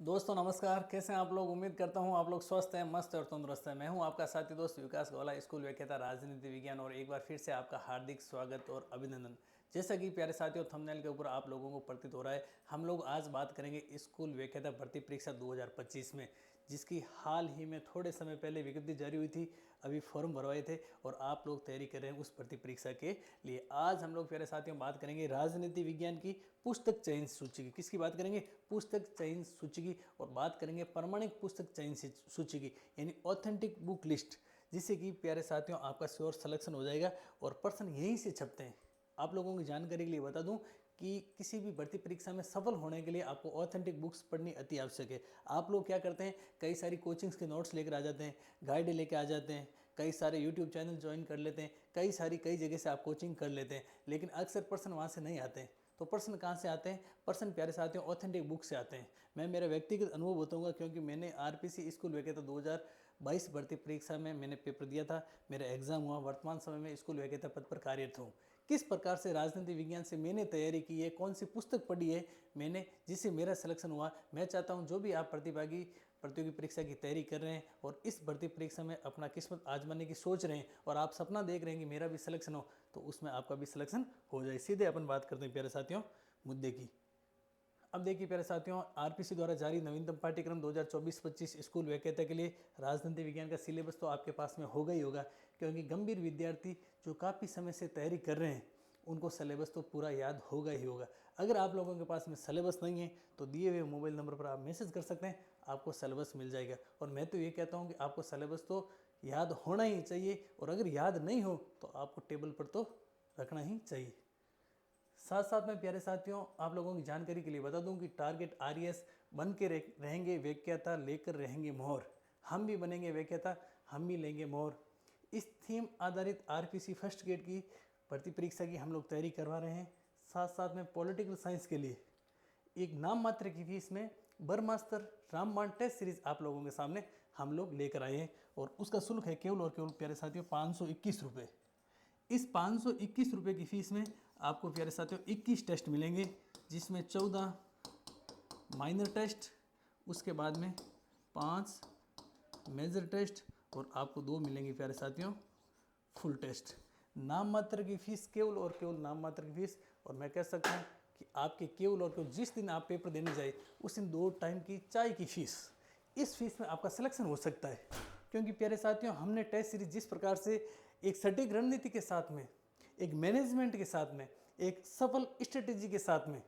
दोस्तों नमस्कार। कैसे हैं आप लोग? उम्मीद करता हूं आप लोग स्वस्थ हैं, मस्त और तंदुरुस्त हैं। मैं हूं आपका साथी दोस्त विकास गौला, स्कूल व्याख्याता राजनीति विज्ञान, और एक बार फिर से आपका हार्दिक स्वागत और अभिनंदन। जैसा कि प्यारे साथियों थंबनेल के ऊपर आप लोगों को प्रतीत हो रहा है, हम लोग आज बात करेंगे स्कूल व्याख्याता भर्ती परीक्षा 2025 में, जिसकी हाल ही में थोड़े समय पहले विज्ञप्ति जारी हुई थी। अभी फॉर्म भरवाए थे और आप लोग तैयारी कर रहे हैं उस भर्ती परीक्षा के लिए। आज हम लोग प्यारे साथियों बात करेंगे राजनीति विज्ञान की पुस्तक चयन सूची की। किसकी बात करेंगे? पुस्तक चयन सूची की। और बात करेंगे प्रमाणिक पुस्तक चयन सूची की, यानी ऑथेंटिक बुक लिस्ट, जिससे कि प्यारे साथियों आपका श्योर सिलेक्शन हो जाएगा और प्रश्न यहीं से छपते हैं। आप लोगों की जानकारी के लिए बता दूं कि किसी भी भर्ती परीक्षा में सफल होने के लिए आपको ऑथेंटिक बुक्स पढ़नी अति आवश्यक है। आप लोग क्या करते हैं, कई सारी कोचिंग्स के नोट्स लेकर आ जाते हैं, गाइड लेकर आ जाते हैं, कई सारे यूट्यूब चैनल ज्वाइन कर लेते हैं, कई जगह से आप कोचिंग कर लेते हैं, लेकिन अक्सर प्रश्न वहाँ से नहीं आते हैं। तो प्रश्न कहाँ से आते हैं? प्रश्न प्यारे साथियों ऑथेंटिक बुक से आते हैं। मैं मेरा व्यक्तिगत अनुभव बताऊंगा, क्योंकि मैंने आरपीसी स्कूल व्याख्याता 2022 भर्ती परीक्षा में मैंने पेपर दिया था, मेरा एग्जाम हुआ। वर्तमान समय में स्कूल व्याख्याता पद पर कार्यरत हूँ। किस प्रकार से राजनीति विज्ञान से मैंने तैयारी की है, कौन सी पुस्तक पढ़ी है मैंने, जिससे मेरा सिलेक्शन हुआ। मैं चाहता हूँ जो भी आप प्रतियोगी परीक्षा की तैयारी कर रहे हैं और इस भर्ती परीक्षा में अपना किस्मत आजमाने की सोच रहे हैं और आप सपना देख रहे हैं कि मेरा भी सिलेक्शन हो, तो उसमें आपका भी सिलेक्शन हो जाए। सीधे अपन बात करते हैं प्यारे साथियों मुद्दे की। अब देखिए प्यारे साथियों, आरपीसी द्वारा जारी नवीनतम पाठ्यक्रम 2024-25 स्कूल व्याख्याता के लिए राजनीति विज्ञान का सिलेबस तो आपके पास में होगा ही होगा, क्योंकि गंभीर विद्यार्थी जो काफ़ी समय से तैयारी कर रहे हैं उनको सिलेबस तो पूरा याद होगा ही होगा। अगर आप लोगों के पास में सिलेबस नहीं है तो दिए हुए मोबाइल नंबर पर आप मैसेज कर सकते हैं, आपको सिलेबस मिल जाएगा। और मैं तो ये कहता हूँ कि आपको सिलेबस तो याद होना ही चाहिए, और अगर याद नहीं हो तो आपको टेबल पर तो रखना ही चाहिए। साथ साथ में प्यारे साथियों आप लोगों की जानकारी के लिए बता दूं कि टारगेट आरएस बन के रहेंगे व्याख्याता, लेकर रहेंगे मोहर। हम भी बनेंगे व्याख्याता, हम भी लेंगे मोहर। इस थीम आधारित आरपीसी फर्स्ट ग्रेड की भर्ती परीक्षा की हम लोग तैयारी करवा रहे हैं। साथ साथ में पॉलिटिकल साइंस के लिए एक नाम मात्र की फीस में बर्मास्तर रामबाण टेस्ट सीरीज आप लोगों के सामने हम लोग लेकर आए हैं, और उसका शुल्क है केवल और केवल प्यारे साथियों 521 रुपये। इस 521 रुपये की फीस में आपको प्यारे साथियों 21 टेस्ट मिलेंगे, जिसमें 14 माइनर टेस्ट, उसके बाद में 5 मेजर टेस्ट, और आपको 2 मिलेंगे प्यारे साथियों फुल टेस्ट। नाम मात्र की फ़ीस, केवल और केवल नाम मात्र की फ़ीस। और मैं कह सकता हूँ कि आपके केवल और केवल जिस दिन आप पेपर देने जाए उस दिन 2 टाइम की चाय की फ़ीस, इस फीस में आपका सिलेक्शन हो सकता है। क्योंकि प्यारे साथियों हमने टेस्ट सीरीज जिस प्रकार से एक सटीक रणनीति के साथ में, एक मैनेजमेंट के साथ में, एक सफल स्ट्रेटेजी के साथ में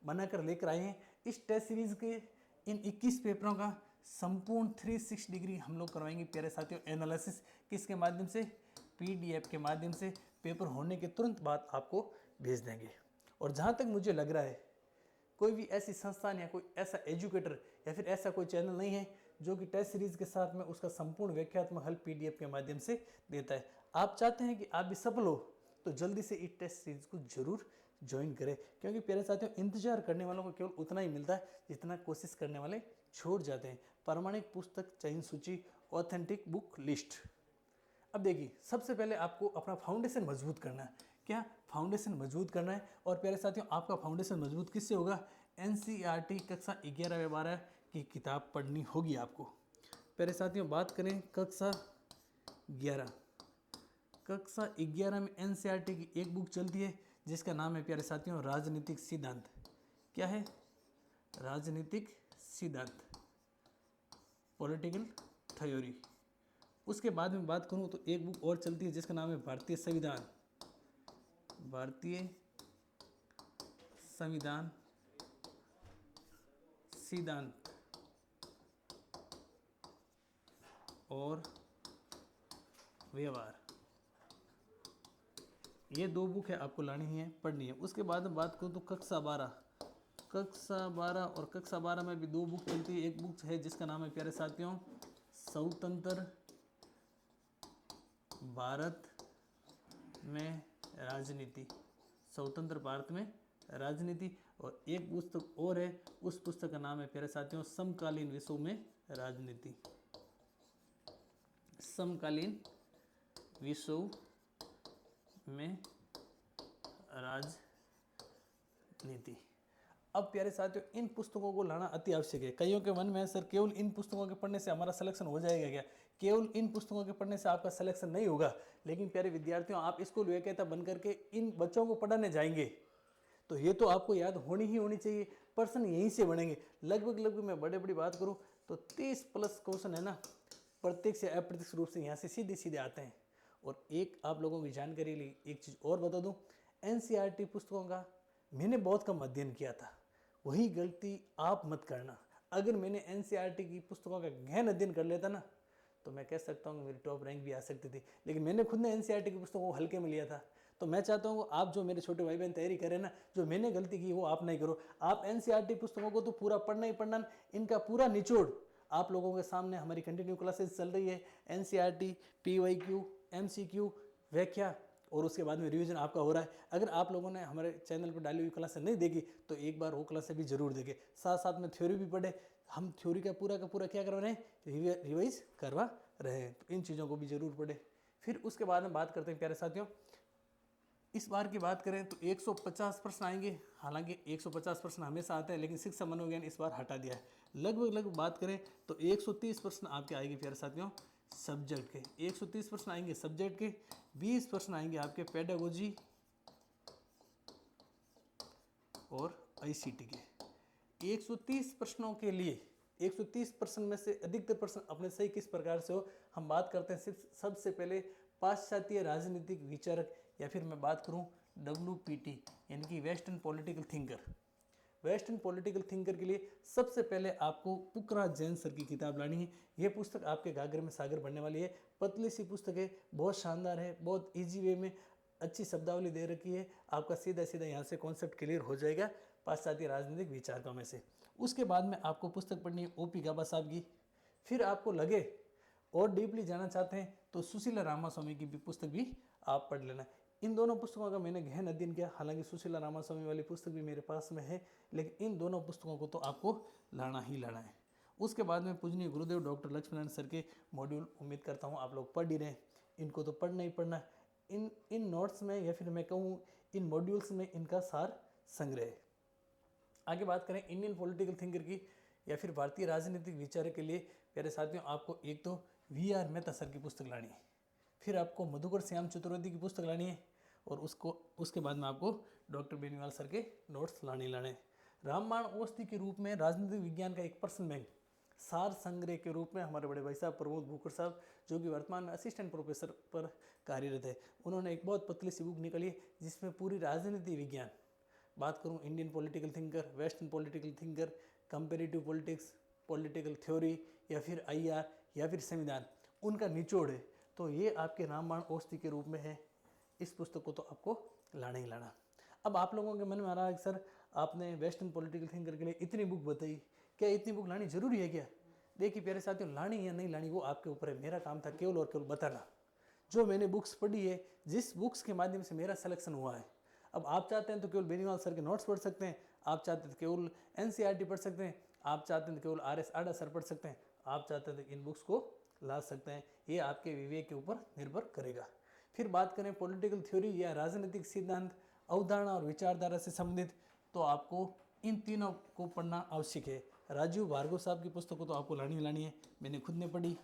बनाकर लेकर आए हैं, इस टेस्ट सीरीज के इन 21 पेपरों का संपूर्ण 360 डिग्री हम लोग करवाएंगे प्यारे साथियों एनालिसिस। किसके माध्यम से? पीडीएफ के माध्यम से। पेपर होने के तुरंत बाद आपको भेज देंगे। और जहाँ तक मुझे लग रहा है कोई भी ऐसी संस्थान या कोई ऐसा एजुकेटर या फिर ऐसा कोई चैनल नहीं है जो कि टेस्ट सीरीज के साथ में उसका संपूर्ण व्याख्यात्मक हल पीडीएफ के माध्यम से देता है। आप चाहते हैं कि आप भी सफल हो तो जल्दी से इस टेस्ट सीरीज को जरूर ज्वाइन करें, क्योंकि प्यारे साथियों इंतजार करने वालों को केवल उतना ही मिलता है जितना कोशिश करने वाले छोड़ जाते हैं। प्रमाणिक पुस्तक चयन सूची, ऑथेंटिक बुक लिस्ट। अब देखिए सबसे पहले आपको अपना फाउंडेशन मजबूत करना है। क्या फाउंडेशन मजबूत करना है? और प्यारे साथियों आपका फाउंडेशन मजबूत किससे होगा? एनसीईआरटी कक्षा 11 व 12 की किताब पढ़नी होगी आपको। प्यारे साथियों बात करें कक्षा 11, कक्षा 11 में एनसीईआरटी की एक बुक चलती है जिसका नाम है प्यारे साथियों राजनीतिक सिद्धांत। क्या है? राजनीतिक सिद्धांत, पॉलिटिकल थ्योरी। उसके बाद में बात करूं तो एक बुक और चलती है जिसका नाम है भारतीय संविधान, भारतीय संविधान सिद्धांत और व्यवहार। ये 2 बुक है आपको लानी है, पढ़नी है। उसके बाद में बात करूं तो कक्षा 12, कक्षा 12 और कक्षा 12 में भी 2 बुक चलती है। एक बुक है जिसका नाम है प्यारे साथियों स्वतंत्र भारत में राजनीति, स्वतंत्र भारत में राजनीति। और एक पुस्तक और है, उस पुस्तक का नाम है प्यारे साथियों समकालीन विश्व में राजनीति, समकालीन विश्व में राजनीति। अब प्यारे साथियों, इन पुस्तकों को लाना अति आवश्यक है। कईयों के मन में है, सर केवल इन पुस्तकों के पढ़ने से हमारा सिलेक्शन हो जाएगा क्या? केवल इन पुस्तकों के पढ़ने से आपका सिलेक्शन नहीं होगा। लेकिन प्यारे विद्यार्थियों, आप स्कूल विक्रेता बन करके इन बच्चों को पढ़ाने जाएंगे तो ये तो आपको याद होनी ही होनी चाहिए। पर्सन यहीं से बनेंगे। लगभग मैं बड़ी बात करूँ तो 30+ क्वेश्चन है ना, प्रत्यक्ष या अप्रत्यक्ष रूप से यहाँ से सीधे आते हैं। और एक आप लोगों की जानकारी लिए एक चीज़ और बता दूँ, NCERT पुस्तकों का मैंने बहुत कम अध्ययन किया था। वही गलती आप मत करना। अगर मैंने NCERT की पुस्तकों का गहन अध्ययन कर लेता ना, तो मैं कह सकता हूँ मेरी टॉप रैंक भी आ सकती थी। लेकिन मैंने खुद ने NCERT की पुस्तकों को हल्के में लिया था। तो मैं चाहता हूँ आप जो मेरे छोटे भाई बहन तैयारी करें ना, जो मैंने गलती की वो आप नहीं करो। आप NCERT पुस्तकों को तो पूरा पढ़ना ही पढ़ना, इनका पूरा निचोड़ आप लोगों के सामने हमारी कंटिन्यू क्लासेस चल रही है। NCERT, PYQ, MCQ, व्याख्या और उसके बाद में रिवीजन आपका हो रहा है। अगर आप लोगों ने हमारे चैनल पर डाली हुई क्लासें नहीं देखी तो एक बार वो क्लासें भी जरूर देखें। साथ में थ्योरी भी पढ़े। हम थ्योरी का पूरा क्या करवा रहे हैं, रिवाइज करवा रहे हैं। तो इन चीज़ों को भी जरूर पढ़े। फिर उसके बाद में बात करते हैं प्यारे साथियों, इस बार की बात करें तो 150 प्रश्न आएंगे। हालांकि 150 प्रश्न हमेशा आते हैं, लेकिन शिक्षा मनोविज्ञान इस बार हटा दिया है। लगभग बात करें तो 130 प्रश्न आपके आएंगे प्यारे साथियों सब्जेक्ट के। 130 प्रश्न आएंगे सब्जेक्ट के, 20 प्रश्न आएंगे आपके पेडागोजी और ICT के। 130 प्रश्नों के लिए 130 प्रश्न में से अधिकतर प्रश्न अपने सही किस प्रकार से हो, हम बात करते हैं सिर्फ सबसे पहले पाश्चात्य राजनीतिक विचारक, या फिर मैं बात करूं WPT यानी कि western political thinker. Western political thinker के लिए सबसे पहले आपको पुखराज जैन सर की किताब लानी है। ये पुस्तक आपके गागर में सागर बनने वाली है। पतली सी पुस्तक है, बहुत शानदार है, बहुत इजी वे में अच्छी शब्दावली दे रखी है। आपका सीधा यहाँ से कॉन्सेप्ट क्लियर हो जाएगा पाश्चात्य राजनीतिक विचारकों में से। उसके बाद में आपको पुस्तक पढ़नी है OP गाबा साहब की। फिर आपको लगे और डीपली जाना चाहते हैं तो सुशीला रामास्वामी की भी पुस्तक भी आप पढ़ लेना। इन दोनों पुस्तकों का मैंने गहन अध्ययन किया। हालांकि सुशीला रामास्वामी वाली पुस्तक भी मेरे पास में है, लेकिन इन दोनों पुस्तकों को तो आपको लाना ही लाना है। उसके बाद में पूजनीय गुरुदेव डॉक्टर लक्ष्मीनारायण सर के मॉड्यूल उम्मीद करता हूँ आप लोग पढ़ ही रहे हैं। इनको तो पढ़ना ही पढ़ना है। इन नोट्स में या फिर मैं कहूँ इन मॉड्यूल्स में इनका सार संग्रह है। आगे बात करें इंडियन पॉलिटिकल थिंकर की या फिर भारतीय राजनीतिक विचारक के लिए प्यारे साथियों, आपको एक तो VR मेहता सर की पुस्तक लानी है। फिर आपको मधुकर श्याम चतुर्वेदी की पुस्तक लानी है और उसके बाद में आपको डॉक्टर बेनीवाल सर के नोट्स लाने हैं। रामबाण औषधि के रूप में राजनीतिक विज्ञान का एक पर्सन बैंक सार संग्रह के रूप में हमारे बड़े भाई साहब प्रमोद भूकर साहब, जो कि वर्तमान में असिस्टेंट प्रोफेसर पर कार्यरत है, उन्होंने एक बहुत पतली सी बुक निकाली है जिसमें पूरी राजनीति विज्ञान, बात करूं Indian political thinker, western political thinker, comparative politics, political theory या फिर IR या फिर संविधान, उनका निचोड़ है। तो ये आपके रामबाण औषधि के रूप में है। इस पुस्तक को तो आपको लाना ही लाना। अब आप लोगों के मन में आ रहा है कि सर आपने वेस्टर्न पॉलिटिकल थिंकर के लिए इतनी बुक बताई, क्या इतनी बुक लानी जरूरी है क्या? देखिए प्यारे साथियों, लानी या नहीं लानी वो आपके ऊपर है। मेरा काम था केवल और केवल बताना जो मैंने बुक्स पढ़ी है, जिस बुक्स के माध्यम से मेरा सिलेक्शन हुआ है। अब आप चाहते हैं तो केवल बेनीवाल सर के नोट्स पढ़ सकते हैं, आप चाहते हैं तो केवल NCERT पढ़ सकते हैं, आप चाहते हैं तो केवल RS आडा सर पढ़ सकते हैं, आप चाहते हैं तो इन बुक्स को ला सकते हैं। ये आपके विवेक के ऊपर निर्भर करेगा। फिर बात करें पॉलिटिकल थ्योरी या राजनीतिक सिद्धांत, अवधारणा और विचारधारा से संबंधित, तो आपको इन तीनों को पढ़ना आवश्यक है। राजीव भार्गव साहब की पुस्तक को तो आपको लानी है, मैंने खुद ने पढ़ी।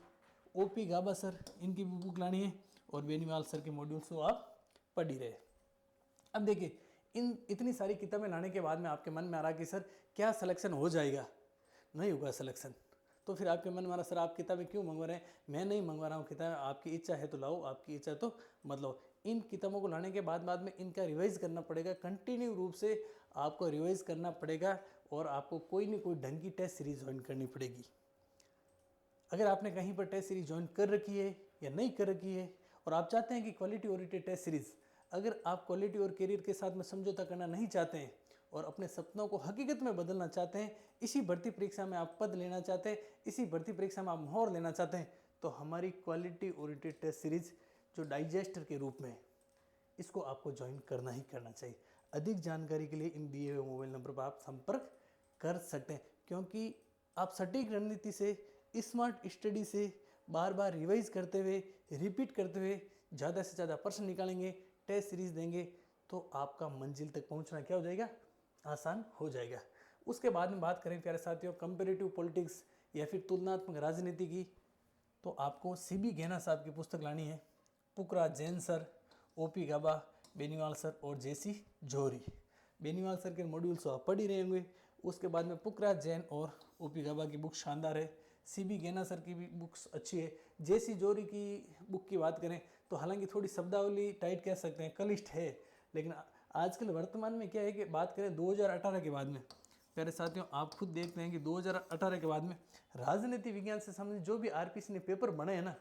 OP गाबा सर, इनकी भी बुक लानी है और बेनीवाल सर के मॉड्यूल्स को आप पढ़ ही रहे। अब देखिए, इन इतनी सारी किताबें लाने के बाद में आपके मन में आ रहा कि सर क्या सिलेक्शन हो जाएगा? नहीं होगा सिलेक्शन। तो फिर आपके मन में आ रहा सर आप किताबें क्यों मंगवा रहे हैं? मैं नहीं मंगवा रहा हूँ किताबें, आपकी इच्छा है तो लाओ, आपकी इच्छा है तो मत लो। इन किताबों को लाने के बाद में इनका रिवाइज करना पड़ेगा, कंटिन्यू रूप से आपको रिवाइज करना पड़ेगा और आपको कोई ना कोई ढंग की टेस्ट सीरीज ज्वाइन करनी पड़ेगी। अगर आपने कहीं पर टेस्ट सीरीज ज्वाइन कर रखी है या नहीं कर रखी है और आप चाहते हैं कि क्वालिटी ओरिएंटेड टेस्ट सीरीज, अगर आप क्वालिटी और करियर के साथ में समझौता करना नहीं चाहते हैं और अपने सपनों को हकीकत में बदलना चाहते हैं, इसी भर्ती परीक्षा में आप पद लेना चाहते हैं, इसी भर्ती परीक्षा में आप मोहर लेना चाहते हैं, तो हमारी क्वालिटी ओरिएंटेड टेस्ट सीरीज जो डाइजेस्टर के रूप में, इसको आपको ज्वाइन करना ही करना चाहिए। अधिक जानकारी के लिए इन दिए हुए मोबाइल नंबर पर आप संपर्क कर सकते हैं, क्योंकि आप सटीक रणनीति से, स्मार्ट स्टडी से, बार बार रिवाइज करते हुए, रिपीट करते हुए ज़्यादा से ज़्यादा प्रश्न निकालेंगे, टेस्ट सीरीज देंगे, तो आपका मंजिल तक पहुंचना क्या हो जाएगा? आसान हो जाएगा। उसके बाद में बात करें प्यारे साथियों कंपेरेटिव पॉलिटिक्स या फिर तुलनात्मक राजनीति की, तो आपको CB गहना साहब की पुस्तक लानी है। पुखराज जैन सर, OP गाबा, बेनीवाल सर और JC जौहरी। बेनीवाल सर के मॉड्यूल्स तो आप पढ़ ही रहे होंगे। उसके बाद में पुखराज जैन और OP गाबा की बुक शानदार है। CB गहना सर की भी बुक्स अच्छी है। JC जौहरी की बुक की बात करें तो हालांकि थोड़ी शब्दावली टाइट कह सकते हैं, क्लिष्ट है, लेकिन आजकल वर्तमान में क्या है कि बात करें 2018 के बाद में प्यारे साथियों, आप खुद देखते हैं कि 2018 के बाद में राजनीति विज्ञान से संबंधित जो भी RPC ने पेपर बने हैं ना,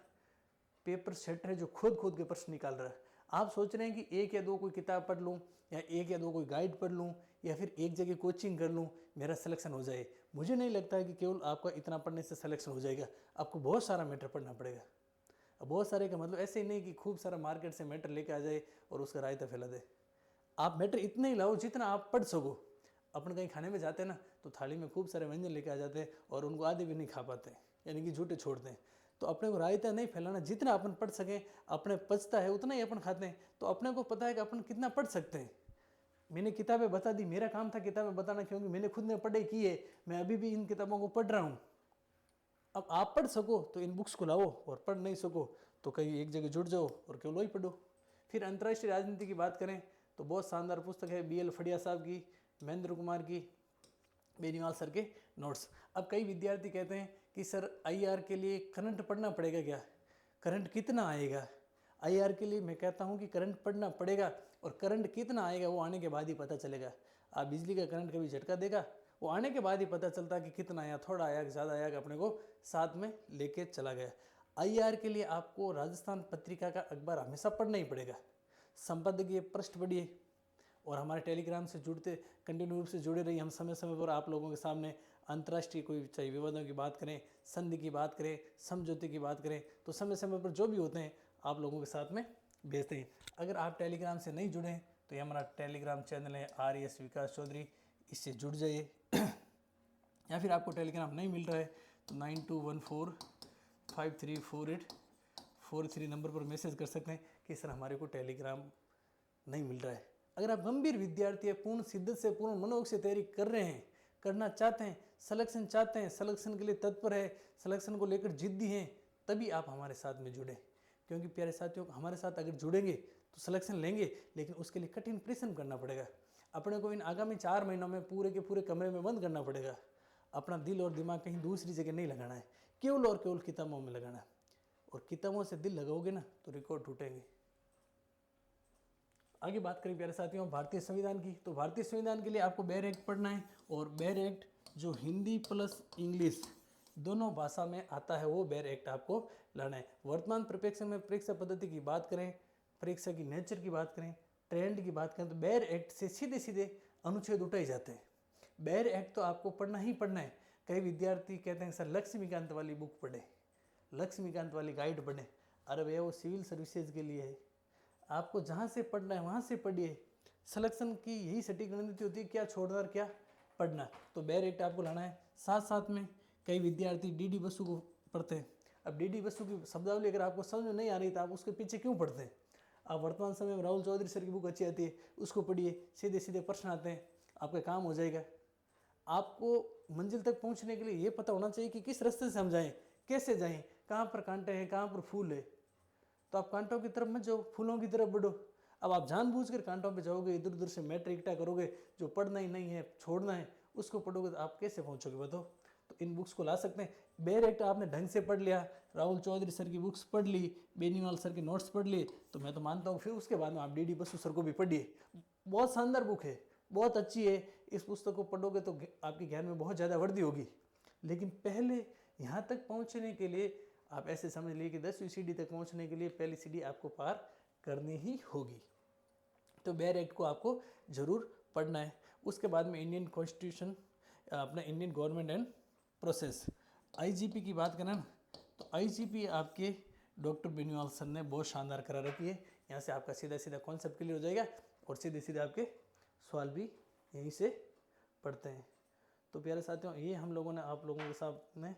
पेपर सेट है जो खुद के प्रश्न निकाल रहा है। आप सोच रहे हैं कि एक या दो कोई किताब पढ़ लूँ या एक या दो कोई गाइड पढ़ लूँ या फिर एक जगह कोचिंग कर लूँ मेरा सिलेक्शन हो जाए। मुझे नहीं लगता है कि केवल आपका इतना पढ़ने से सिलेक्शन हो जाएगा। आपको बहुत सारा मैटर पढ़ना पड़ेगा। अब बहुत सारे का मतलब ऐसे ही नहीं कि खूब सारा मार्केट से मैटर लेके आ जाए और उसका रायता फैला दे। आप मैटर इतना ही लाओ जितना आप पढ़ सको। अपन कहीं खाने में जाते हैं ना तो थाली में खूब सारे व्यंजन लेके आ जाते हैं और उनको आधे भी नहीं खा पाते, यानी कि झूठे छोड़ते हैं। तो अपने को रायता नहीं फैलाना, जितना अपन पढ़ सकें, अपने पचता है उतना ही अपन खाते हैं, तो अपने को पता है कि अपन कितना पढ़ सकते हैं। मैंने किताबें बता दी, मेरा काम था किताबें बताना, क्योंकि मैंने खुद ने पढ़ाई की है, मैं अभी भी इन किताबों को पढ़ रहा हूँ। अब आप पढ़ सको तो इन बुक्स को लाओ और पढ़ नहीं सको तो कहीं एक जगह जुड़ जाओ और केवल वही पढ़ो। फिर अंतर्राष्ट्रीय राजनीति की बात करें तो बहुत शानदार पुस्तक है BL फड़िया साहब की, महेंद्र कुमार की, बेनीवाल सर के नोट्स। अब कई विद्यार्थी कहते हैं कि सर IR के लिए करंट पढ़ना पड़ेगा क्या, करंट कितना आएगा। IR के लिए मैं कहता हूं कि करंट पढ़ना पड़ेगा, और करंट कितना आएगा वो आने के बाद ही पता चलेगा। आप बिजली का करंट कभी झटका देगा, वो आने के बाद ही पता चलता कि कितना आया, थोड़ा आया कि ज़्यादा आया कि अपने को साथ में लेके चला गया। IR के लिए आपको राजस्थान पत्रिका का अखबार हमेशा पढ़ना ही पड़ेगा। संपादकीय पृष्ठ पढ़िए और हमारे टेलीग्राम से जुड़ते कंटिन्यू रूप से जुड़े रहिए। हम समय समय पर आप लोगों के सामने अंतर्राष्ट्रीय कोई चाहे विवादों की बात करें, संधि की बात करें, समझौते की बात करें, तो समय समय पर जो भी होते हैं आप लोगों के साथ में भेजते हैं। अगर आप टेलीग्राम से नहीं जुड़े तो ये हमारा टेलीग्राम चैनल है RES विकास चौधरी, इससे जुड़ जाइए। या फिर आपको टेलीग्राम नहीं मिल रहा है तो 9214534843 नंबर पर मैसेज कर सकते हैं कि सर हमारे को टेलीग्राम नहीं मिल रहा है। अगर आप गंभीर विद्यार्थी है, पूर्ण शिद्दत से, पूर्ण मनोयोग से तैयारी कर रहे हैं, करना चाहते हैं, सिलेक्शन चाहते हैं, सिलेक्शन के लिए तत्पर है, सिलेक्शन को लेकर जिद्दी हैं, तभी आप हमारे साथ में जुड़े। क्योंकि प्यारे साथियों, हमारे साथ अगर जुड़ेंगे तो सिलेक्शन लेंगे, लेकिन उसके लिए कठिन परिश्रम करना पड़ेगा। अपने को इन आगामी 4 महीनों में पूरे के पूरे कमरे में बंद करना पड़ेगा। अपना दिल और दिमाग कहीं दूसरी जगह नहीं लगाना है, केवल और केवल किताबों में लगाना है। और किताबों से दिल लगाओगे ना तो रिकॉर्ड टूटेंगे। आगे बात करें प्यारे साथियों भारतीय संविधान की, तो भारतीय संविधान के लिए आपको बेर एक्ट पढ़ना है, और बेर एक्ट जो हिंदी प्लस इंग्लिश दोनों भाषा में आता है वो बेर एक्ट आपको लाना है। वर्तमान परिप्रेक्ष्य में परीक्षा पद्धति की बात करें, परीक्षा की नेचर की बात करें, ट्रेंड की बात करें, तो बेर एक्ट से सीधे सीधे अनुच्छेद उठाए जाते हैं। बेर एक्ट तो आपको पढ़ना ही पढ़ना है। कई विद्यार्थी कहते हैं सर लक्ष्मीकांत वाली बुक पढ़े, लक्ष्मीकांत वाली गाइड पढ़े। अरे भैया वो सिविल सर्विसेज के लिए है, आपको जहाँ से पढ़ना है वहाँ से पढ़िए। सिलेक्शन की यही सटीक रणनीति होती है, क्या छोड़ना और क्या पढ़ना। तो बेर एक्ट आपको लाना है। साथ साथ में कई विद्यार्थी DD बसु को पढ़ते हैं। अब DD बसु की शब्दावली अगर आपको समझ में नहीं आ रही तो आप उसके पीछे क्यों पढ़ते हैं। आप वर्तमान समय में राहुल चौधरी सर की बुक अच्छी आती है, उसको पढ़िए, सीधे सीधे प्रश्न आते हैं, आपका काम हो जाएगा। आपको मंजिल तक पहुँचने के लिए ये पता होना चाहिए कि किस रास्ते से हम जाएँ, कैसे जाएँ, कहाँ पर कांटे हैं, कहाँ पर फूल है। तो आप कांटों की तरफ मत जाओ, फूलों की तरफ बढ़ो। अब आप जानबूझकर कांटों पे जाओगे, इधर उधर से मैटर इकट्ठा करोगे, जो पढ़ना ही नहीं है, छोड़ना है, उसको पढ़ोगे तो आप कैसे पहुंचोगे बताओ। तो इन बुक्स को ला सकते हैं। बेर एक्ट आपने ढंग से पढ़ लिया, राहुल चौधरी सर की बुक्स पढ़ ली, बेनीवाल सर के नोट्स पढ़ लिए, तो मैं तो मानता हूँ फिर उसके बाद में आप DD बसु सर को भी पढ़िए। बहुत शानदार बुक है, बहुत अच्छी है। इस पुस्तक को पढ़ोगे तो आपके ज्ञान में बहुत ज़्यादा वृद्धि होगी। लेकिन पहले यहाँ तक पहुँचने के लिए आप ऐसे समझ लीजिए कि 10वीं सीढ़ी तक पहुंचने के लिए पहली सीढ़ी आपको पार करनी ही होगी। तो बेर एक्ट को आपको जरूर पढ़ना है। उसके बाद में इंडियन कॉन्स्टिट्यूशन, अपना Indian government and process, IGP की बात करें ना, तो IGP आपके डॉक्टर बेनीवाल सर ने बहुत शानदार करा रखी है। यहाँ से आपका सीधा सीधा कॉन्सेप्ट क्लियर हो जाएगा और सीधे सीधे आपके सवाल भी यहीं से पढ़ते हैं। तो प्यारे साथियों, ये हम लोगों ने आप लोगों के सामने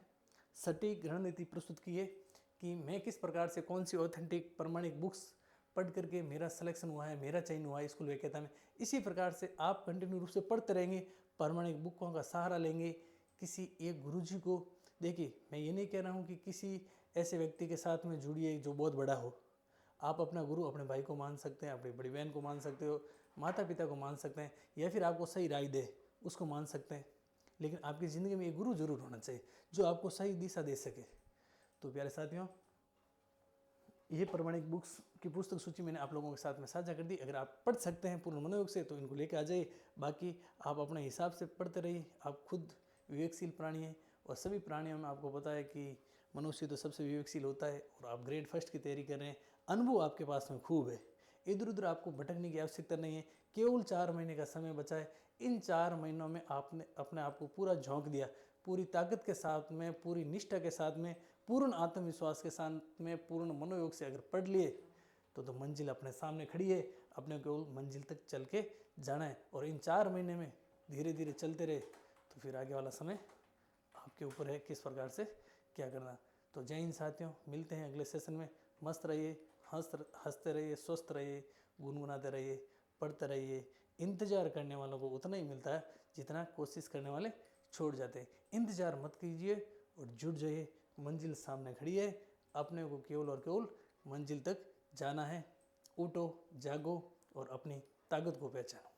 सटीक रणनीति प्रस्तुत की है कि मैं किस प्रकार से कौन सी ऑथेंटिक प्रमाणिक बुक्स पढ़ करके मेरा सिलेक्शन हुआ है, मेरा चयन हुआ है स्कूल विक्रेता में। इसी प्रकार से आप कंटिन्यू रूप से पढ़ते रहेंगे, प्रामाणिक बुकों का सहारा लेंगे, किसी एक गुरुजी को। देखिए, मैं ये नहीं कह रहा हूँ कि किसी ऐसे व्यक्ति के साथ में जुड़िए जो बहुत बड़ा हो। आप अपना गुरु अपने भाई को मान सकते हैं, अपनी बड़ी बहन को मान सकते हो, माता पिता को मान सकते हैं, या फिर आपको सही राय दे उसको मान सकते हैं। लेकिन आपकी ज़िंदगी में एक गुरु जरूर होना चाहिए जो आपको सही दिशा दे सके। तो प्यारे साथियों, ये प्रामाणिक बुक्स की पुस्तक सूची मैंने आप लोगों के साथ में साझा कर दी। अगर आप पढ़ सकते हैं पूर्ण मनोयोग से तो इनको लेके आ जाइए। बाकी आप अपने हिसाब से पढ़ते रहिए। आप खुद विवेकशील प्राणी हैं, और सभी प्राणियों में आपको पता है कि मनुष्य तो सबसे विवेकशील होता है। और आप ग्रेड फर्स्ट की तैयारी कर रहे हैं, अनुभव आपके पास में खूब है। इधर उधर आपको भटकने की आवश्यकता नहीं है। केवल 4 महीने का समय बचा है। इन 4 महीनों में आपने अपने आप को पूरा झोंक दिया, पूरी ताकत के साथ में, पूरी निष्ठा के साथ में, पूर्ण आत्मविश्वास के साथ में, पूर्ण मनोयोग से अगर पढ़ लिए तो मंजिल अपने सामने खड़ी है। अपने को मंजिल तक चल के जाना है। और इन 4 महीने में धीरे धीरे चलते रहे तो फिर आगे वाला समय आपके ऊपर है किस प्रकार से क्या करना। तो जय हिंद साथियों, मिलते हैं अगले सेशन में। मस्त रहिए, हंसते रहिए, स्वस्थ रहिए, गुनगुनाते रहिए, पढ़ते रहिए। इंतजार करने वालों को उतना ही मिलता है जितना कोशिश करने वाले छोड़ जाते हैं। इंतजार मत कीजिए और जुट जाइए। मंजिल सामने खड़ी है, अपने को केवल और केवल मंजिल तक जाना है। उठो, जागो और अपनी ताकत को पहचानो।